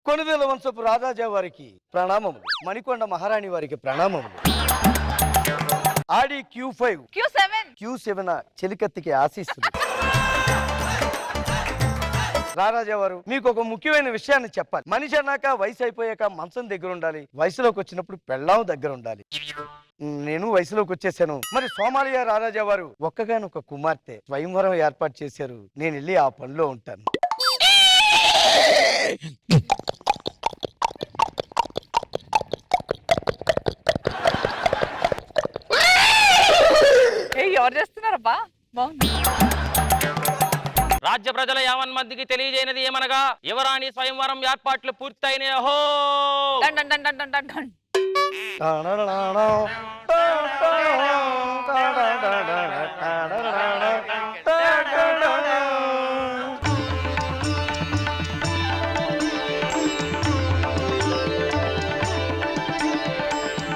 కొనుదెల వంశపు రాజాజా వారికి ప్రణామములు, మణికొండ మహారాణి వారికి ప్రణామములు. ఆడి Q7 చెలికత్తికి ఆశీస్సులు. రారాజా వారు మీకు ఒక ముఖ్యమైన విషయాన్ని చెప్పాలి. మనిషి అన్నాక వయసు అయిపోయాక మంచం దగ్గర ఉండాలి, వయసులోకి వచ్చినప్పుడు పెళ్ళాం దగ్గర ఉండాలి. నేను వయసులోకి వచ్చేసాను. మరి సోమాలియా రారాజా వారు ఒక్కగానొక కుమార్తె స్వయంవరం ఏర్పాటు చేశారు. నేను వెళ్ళి ఆ పనిలో ఉంటాను. ఎవరు చేస్తున్నారబ్బా? బాగుంది. రాజ్య ప్రజల యావన్మందికి తెలియజేయనది ఏమనగా యువరాణి స్వయంవరం ఏర్పాట్లు పూర్తయినాయో.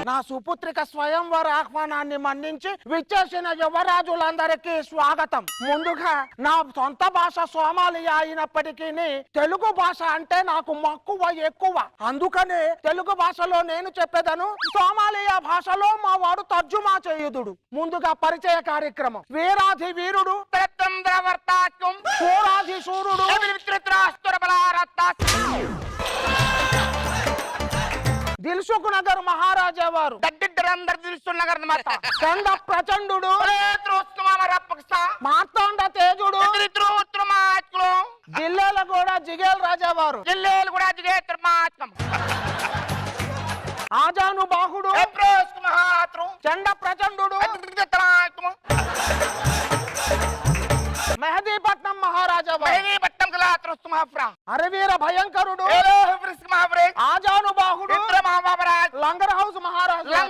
నా సుపుత్రిక స్వయంవర ఆహ్వానాన్ని మన్నించి విచ్చేసిన యువరాజులందరికీ స్వాగతం. ముందుగా నా సొంత భాష సోమాలియా అయినప్పటికీ తెలుగు భాష అంటే నాకు మక్కువ ఎక్కువ. అందుకనే తెలుగు భాషలో నేను చెప్పేదను, సోమాలియా భాషలో మా వాడు తర్జుమా చేయుదుడు. ముందుగా పరిచయ కార్యక్రమం. వీరాధి వీరుడు, శూరాధి శూరుడు, దిల్సుఖ్ నగర్ మహారాజా వారు, చండ ప్రచండు, మార్తాండ తేజుడు, జిల్లేల కూడా జిగేల్ రాజా వారు, ఆజాను బాహుడు, చండ ప్రచండు, మెహదీపట్నం మహారాజా వారు, అరవీర భయంకరుడు, ఆజాను బాహుడు, లంగర్ హౌస్ మహారాజా,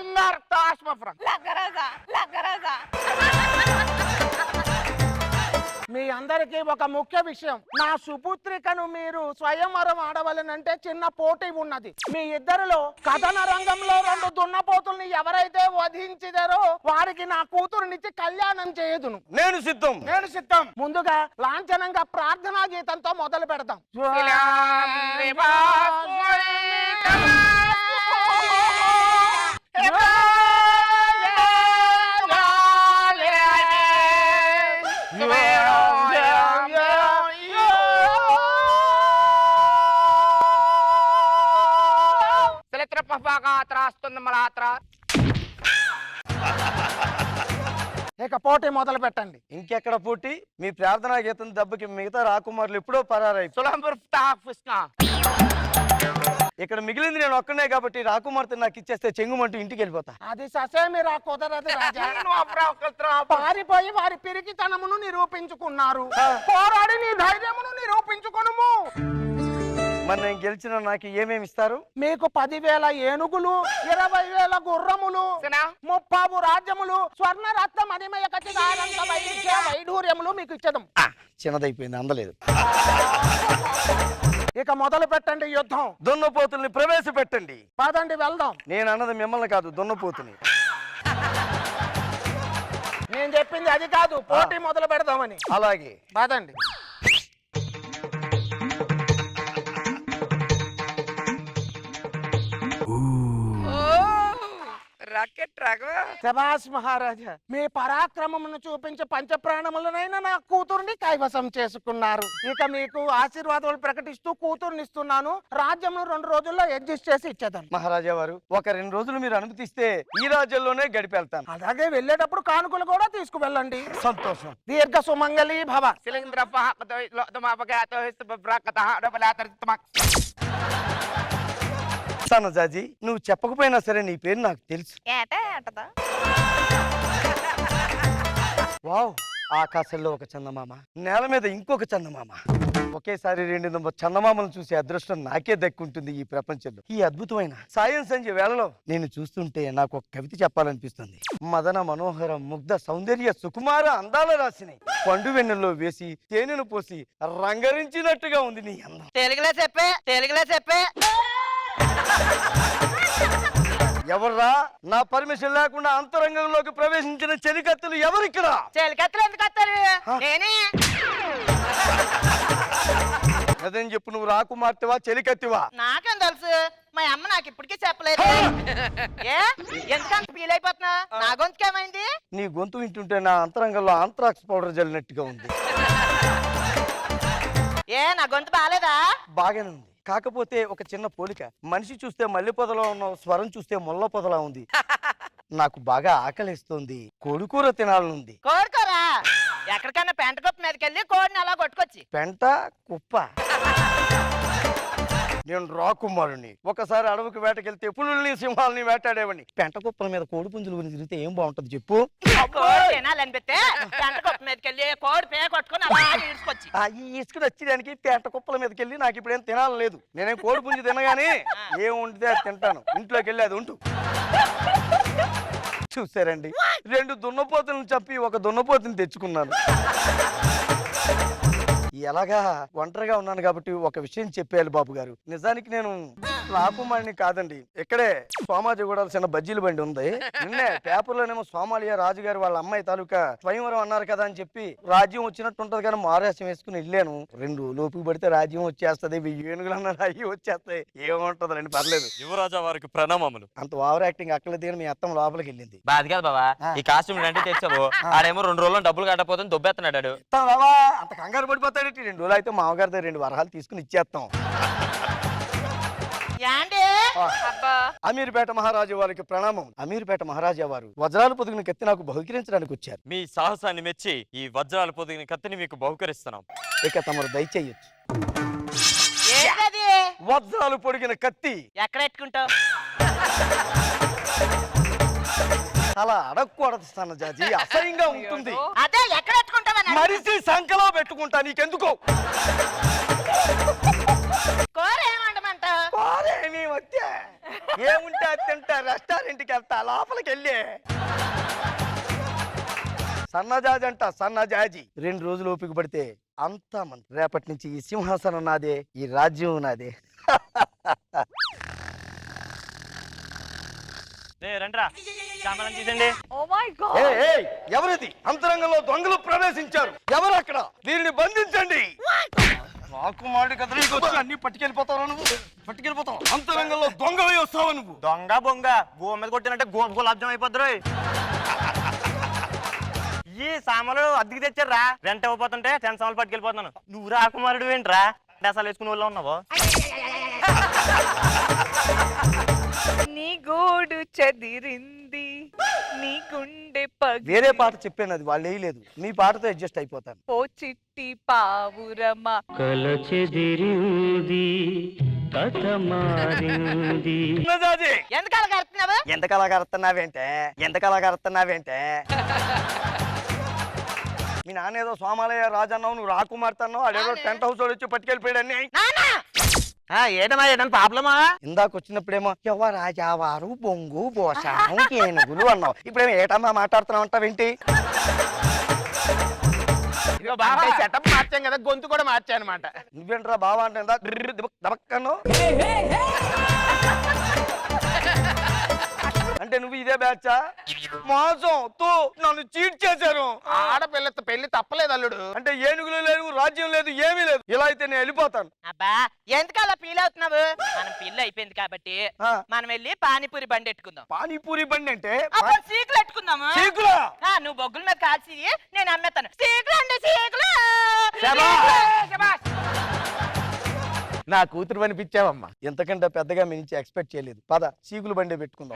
మీ అందరికీ ఒక ముఖ్య విషయం. నా సుపుత్రికను మీరు స్వయంవరం ఆడవలనంటే చిన్న పోటీ ఉన్నది. మీ ఇద్దరిలో కథన రంగంలో 2 దున్నపోతుల్ని ఎవరైతే వధించిదారో వారికి నా కూతురునిచ్చి కళ్యాణం చేయదును. నేను సిద్ధం. ముందుగా లాంఛనంగా ప్రార్థనా గీతంతో మొదలు పెడతాం. ఇక పోటీ మొదలు పెట్టండి. ఇంకెక్కడ పోటీ? మీ ప్రార్థనా గీతం దెబ్బకి మిగతా రాకుమారులు ఎప్పుడో పరారాయి. ఇక్కడ మిగిలింది నేను ఒక్కనే కాబట్టి రాకుమార్తె నాకు ఇచ్చేస్తే చెంగుమంటూ ఇంటికి వెళ్ళిపోతా. అది ససేమి రా కుదరదు రాజా. పారిపోయి వారి పిరికితనమును నిరూపించుకున్నారు. పోరాడి నీ ధైర్యమును నిరూపించుకొనుము. మరి నేను గెలిచిన నాకు ఏమేమి ఇస్తారు? మీకు 10,000 ఏనుగులు, 20,000 గుర్రములు, 30 రాజ్యములు, స్వర్ణరత్న మణిమయ కచిదానంత వైఢూర్యములు మీకు ఇచ్చదం. చిన్నదైపోయింది, అందలేదు. ఇక మొదలు పెట్టండి యుద్ధం. దున్నపోతుల్ని ప్రవేశపెట్టండి. పదండి వెళ్దాం. నేను అన్నది మిమ్మల్ని కాదు, దున్నపోతుని. నేను చెప్పింది అది కాదు, పోటీ మొదలు పెడదామని. అలాగే పదండి. శభాష్ మహారాజా, మీ పరాక్రమమును చూపించి పంచప్రాణములనైనా నా కూతుర్ని కైవసం చేసుకున్నారు. ఇక మీకు ఆశీర్వాదాలు ప్రకటిస్తూ కూతుర్నిస్తున్నాను. రాజ్యమును 2 రోజుల్లో అడ్జస్ట్ చేసి ఇచ్చేదాను. మహారాజా వారు ఒక 2 రోజులు మీరు అనుమతిస్తే ఈ రాజ్యంలోనే గడిపెళ్తాను. అలాగే వెళ్ళేటప్పుడు కానుకలు కూడా తీసుకువెళ్ళండి. సంతోషం. దీర్ఘ సుమంగళి భవ. సన్నజాజి, నువ్వు చెప్పకపోయినా సరే నీ పేరు నాకు తెలుసు. వావ్, ఆకాశంలో ఒక చందమామ, నేల మీద ఇంకొక చందమామ. ఒకేసారి 2 చందమామలను చూసే అదృష్టం నాకే దక్కుంటుంది ఈ ప్రపంచంలో. ఈ అద్భుతమైన సాయం సంధ్య వేళలో నేను చూస్తుంటే నాకు ఒక కవిత చెప్పాలనిపిస్తుంది. మదన మనోహర ముగ్ధ సౌందర్య సుకుమార అందాల రాసిని పండు వెన్నెల్లో వేసి తేనెను పోసి రంగరించినట్టుగా ఉంది నీ అందం. తెలుగులో చెప్పే ఎవర్రా నా పర్మిషన్ లేకుండా అంతరంగంలోకి ప్రవేశించిన చెలికత్తెలు ఎవరిక్కడ? చెలికత్తెలు ఎందుకు వస్తారు? నేనే. అదేం చెప్పు, నువ్వు రాకుమార్తెవా చెలికత్తివా? నాకేం తెలుసు, మా అమ్మ నాకు ఇప్పటికీ చెప్పలేదు. ఏ ఎందుకంత ఫీల్ అయిపోతున్నా? నా గొంతుకేమైంది? నీ గొంతు వింటుంటే నా అంతరంగంలో ఆంత్రాక్స్ పౌడర్ జల్లినట్టుగా ఉంది. ఏ నా గొంతు బాగాలేదా? బాగానే ఉంది, కాకపోతే ఒక చిన్న పోలిక. మనిషి చూస్తే మల్లె పొదలో ఉన్న స్వరం చూస్తే ముళ్ళ పొదలా ఉంది. నాకు బాగా ఆకలిస్తుంది, కోడికూర తినాలనుంది. కోరుకోరా, ఎక్కడికైనా పెంట కుప్ప మీదకి వెళ్ళి కోడిని అలా కొట్టుకొచ్చి. పెంట కుప్ప? నేను రాకుమారుని. ఒకసారి అడవికి వేటకెళ్తే పులుల్ని సింహాలని వేటాడేవాడిని. పెంట కుప్పల మీద కోడి పుంజుల గురించి తిరిగితే ఏం బాగుంటది చెప్పు? కోడి తినాలనిపిస్తే పెంట కుప్ప మీదకి వెళ్ళి కోడి పే కొట్టుకొని అలా ఈడ్చుకొచ్చి. ఈ ఇసుకుడు వచ్చేదానికి పెంట కుప్పల మీదకి వెళ్ళి నాకు ఇప్పుడు ఏం తినాలని లేదు. నేనేం కోడి పుంజు తినగానే ఏం వండితే అది తింటాను. ఇంట్లోకి వెళ్ళి అది ఉంటు. చూసారండి, 2 దున్నపోతులను చంపి ఒక దున్నపోతుని తెచ్చుకున్నాను. ఎలాగా ఒంటరిగా ఉన్నాను కాబట్టి ఒక విషయం చెప్పేయాలి బాబు గారు. నిజానికి నేను రాకుమారిని కాదండి. ఇక్కడే సోమాజిగూడ చిన్న బజ్జీల బండి ఉంది. నిన్నే పేపర్లోనేమో సోమాలియా రాజుగారు వాళ్ళ అమ్మాయి తాలూకా స్వయంవరం అన్నారు కదా అని చెప్పి రాజ్యం వచ్చినట్టు ఉంటది కానీ మారేసం వేసుకుని వెళ్ళాను. 2 లోపుకి పడితే రాజ్యం వచ్చేస్తది, 1000 ఏనుగులు అన్నారు అయ్యి వచ్చేస్తాయి. ఏముంటదండి, పర్లేదు. యువరాజా వారికి ప్రణామములు. అంత ఓవర్ యాక్టింగ్ అక్కలేదు కానీ మీ అత్తం లోపలికి వెళ్ళింది. బాధ కాదు బాబా, ఈ కాస్ట్యూమ్ అంటే తెచ్చావు, ఆడేమో 2 రోజుల్లో డబ్బులు కట్టపోతే దొబ్బెత్తన్నాడు. బాబా అంత కంగారు పడిపోతాడు. 2 రోజులు అయితే మామగారి 2 వరహాలు తీసుకుని ఇచ్చేస్తాం. ఏండి? అబ్బా, అమీర్పేట మహారాజు వారికి ప్రణామం. అమీర్పేట మహారాజా వారు వజ్రాలు పొదిగిన కత్తి నాకు బహుకరించడానికి వచ్చారు. మీ సాహసాన్ని మెచ్చి ఈ వజ్రాలు పొదిగిన కత్తిని మీకు బహుకరిస్తున్నాం. ఇక తమరు దయచేయొచ్చు. ఏంటది? వజ్రాలు పొడిగిన కత్తి ఎక్కడ పెట్టుకుంటావు? అలా అడగకూడదు సన్నజాజి, అసహ్యంగా ఉంటుంది. అదే ఎక్కడ పెట్టుకుంటావని. మరిసి సంకలో పెట్టుకుంటా, నీకెందుకో. కూర ఏమంటమంటావు? నీ వచ్చే ఏముంటే అది తింటా. రెస్టారెంట్కి వెళ్తా, లోపలికి వెళ్ళి సన్నజాజి అంట సన్నజాజి. 2 రోజులు ఓపిక పడితే అంతా మంది. రేపటి నుంచి ఈ సింహాసనం నాదే, ఈ రాజ్యం నాదే. రండ్రా, సామాన్ తీసండి. Oh my God. ఎవరిది? అంతరంగంలో దొంగలు ప్రవేశించారు. ఎవరు అక్కడ? వీరిని బంధించండి. నాకు మాడి కదా అన్ని పట్టుకెళ్ళిపోతావు నువ్వు. పట్టుకెళ్ళిపోతావు. అంతరంగంలో దొంగ వస్తావా నువ్వు? దొంగ బొంగ గోవ మీద కొట్టినంటే గులాబ్జామ్ అయిపోద్దు. ఈ సామాన్లు అద్దెకి తెచ్చారా, రెంట్ ఇవ్వబోతుంటే 10 సామాన్లు పట్టుకెళ్ళిపోతున్నాను. నువ్వు రాకుమారుడు ఏంట్రా, డసాలు వేసుకునే వాళ్ళు ఉన్నావు. నీ గోడు చెదిరింది, నీ గుండె వేరే పాట చెప్పాను, అది వాళ్ళు వేయలేదు. మీ పాటతో అడ్జస్ట్ అయిపోతాను. ఓ చిట్టి పావురమా కల చెదిరింది కథ మారింది. సన్నజాజి, ఎందుకలా కడుతున్నావు? ఎంతకలా కడుతున్నావేంటే? ఎంతకలా కడుతున్నావేంటే? మీ నాన్న ఏదో సోమాలయ రాజన్నావు, నువ్వు రాకుమార్తె అన్నావు. అదేదో టెంట్ హౌస్ వచ్చి పట్టుకెళ్ళిపోయాడని. ఏటమా ఏదైనా ప్రాబ్లమా? ఇందాక వచ్చినప్పుడేమో యువరాజావారు బొంగు బోసాం ఏనుగులు అన్నావు. ఇప్పుడేమో ఏటమ్మా మాట్లాడుతున్నావు అంటావేంటి? సెటప్ మార్చాం కదా, గొంతు కూడా మార్చా అనమాట. నువ్వేంట్రా బావా అంటే దబక్కను అంటే నువ్వు ఇదే బ్యాచా? మోసం తూ నన్ను చీట్ చేశారు. ఆడపిల్లతో పెళ్లి తప్పలేదు అల్లుడు. అంటే ఏనుగులు లేవు, రాజ్యం లేదు, ఏమీ లేదు. ఇలా అయితే నేను వెళ్ళిపోతాను. అబ్బా ఎందుకలా ఫీల్ అవుతున్నావు? మనం పిల్ల అయిపోయింది కాబట్టి మనం వెళ్ళి పానీపూరి బండి ఎట్టుకుందాం. పానీపూరి బండి అంటే అప్పుడు సీకులు ఎట్టుకుందాము. చీకులా? నువ్వు బొగ్గుల మీద కాల్చి నేను అమ్మేస్తాను. సీకులు అండి సీకులు. నా కూతురు అనిపించావమ్మా. ఎంతకంటే పెద్దగా మీ నుంచి ఎక్స్పెక్ట్ చేయలేదు. పద సీకులు బండి పెట్టుకుందాం.